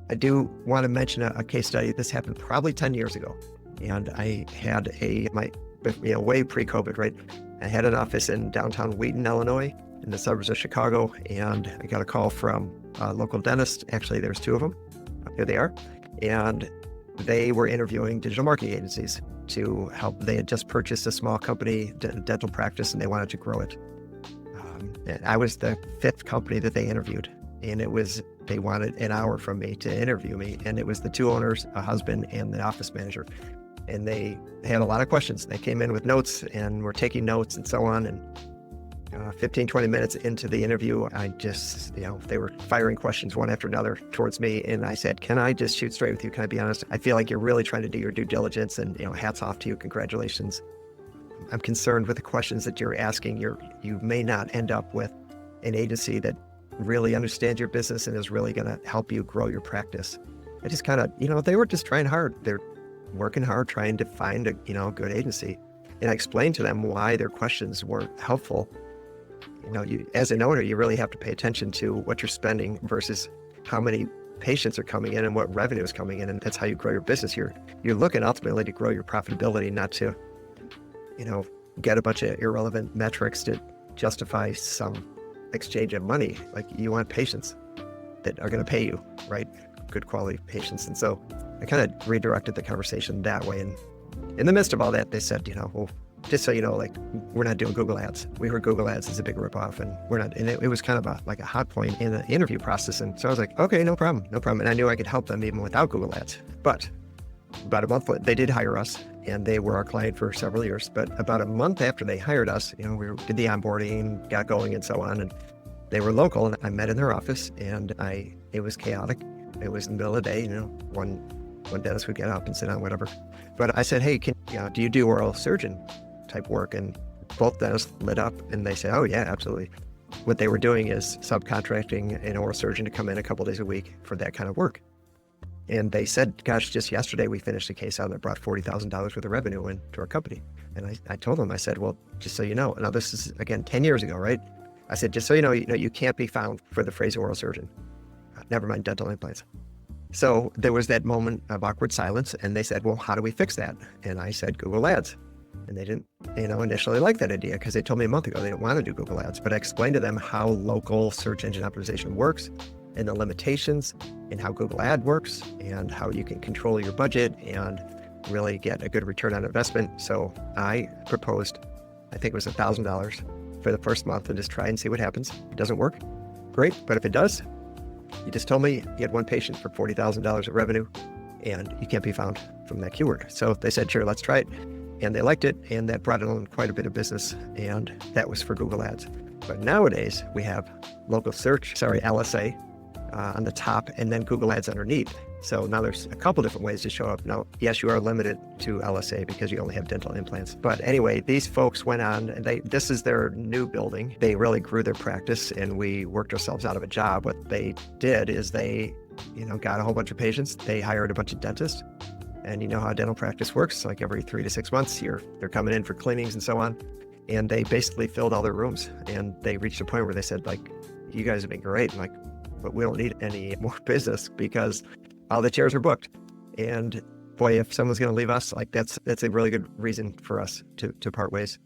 I do want to mention a case study. This happened probably 10 years ago. And I had way pre-COVID, right? I had an office in downtown Wheaton, Illinois, in the suburbs of Chicago. And I got a call from a local dentist. Actually, there's two of them. Here they are. And they were interviewing digital marketing agencies to help. They had just purchased a small company, dental practice, and they wanted to grow it. And I was the fifth company that they interviewed. And they wanted an hour from me to interview me. And it was the two owners, a husband and the office manager. And they had a lot of questions. They came in with notes and were taking notes and so on. And 15, 20 minutes into the interview, I just, they were firing questions one after another towards me. And I said, can I just shoot straight with you? Can I be honest? I feel like you're really trying to do your due diligence, and, hats off to you. Congratulations. I'm concerned with the questions that you're asking. You may not end up with an agency that really understands your business and is really going to help you grow your practice. I just kind of, they were just trying hard. They're working hard, trying to find a good agency. And I explained to them why their questions weren't helpful. As an owner, you really have to pay attention to what you're spending versus how many patients are coming in and what revenue is coming in. And that's how you grow your business. You're looking ultimately to grow your profitability, not to, get a bunch of irrelevant metrics to justify some exchange of money. Like, you want patients that are going to pay you, right? Good quality patients. And so I kind of redirected the conversation that way. And in the midst of all that, they said, well, just so you know, we're not doing Google Ads. We heard Google Ads is a big ripoff, and we're not. And it was kind of a hot point in the interview process. And so I was like, okay, no problem. And I knew I could help them even without Google Ads. But about a month later, they did hire us, and they were our client for several years. But about a month after they hired us, we did the onboarding, got going, and so on. And they were local, and I met in their office, and it was chaotic. It was in the middle of the day, one dentist would get up and sit down, whatever. But I said, hey, do you do oral surgeon type work? And both dentists lit up, and they said, oh yeah, absolutely. What they were doing is subcontracting an oral surgeon to come in a couple days a week for that kind of work. And they said, gosh, just yesterday we finished a case out that brought $40,000 worth of revenue into our company. And I told them, I said, well, just so you know, now this is, again, 10 years ago, right? I said, just so you know, you can't be found for the phrase oral surgeon. Never mind dental implants. So there was that moment of awkward silence, and they said, well, how do we fix that? And I said, Google Ads. And they didn't, initially like that idea, because they told me a month ago they didn't want to do Google Ads. But I explained to them how local search engine optimization works, and the limitations, and how Google Ad works, and how you can control your budget and really get a good return on investment. So I proposed, I think it was $1,000 for the first month, and just try and see what happens. If it doesn't work, great. But if it does, you just told me you had one patient for $40,000 of revenue, and you can't be found from that keyword. So they said, sure, let's try it. And they liked it, and that brought in quite a bit of business, and that was for Google Ads. But nowadays, we have LSA on the top, and then Google Ads underneath. So now there's a couple different ways to show up. Now, yes, you are limited to LSA because you only have dental implants. But anyway, these folks went on, and this is their new building. They really grew their practice, and we worked ourselves out of a job. What they did is they, got a whole bunch of patients. They hired a bunch of dentists. And you know how dental practice works, like every 3 to 6 months, they're coming in for cleanings and so on. And they basically filled all their rooms. And they reached a point where they said, you guys have been great. But we don't need any more business because all the chairs are booked. And boy, if someone's going to leave us, that's a really good reason for us to part ways.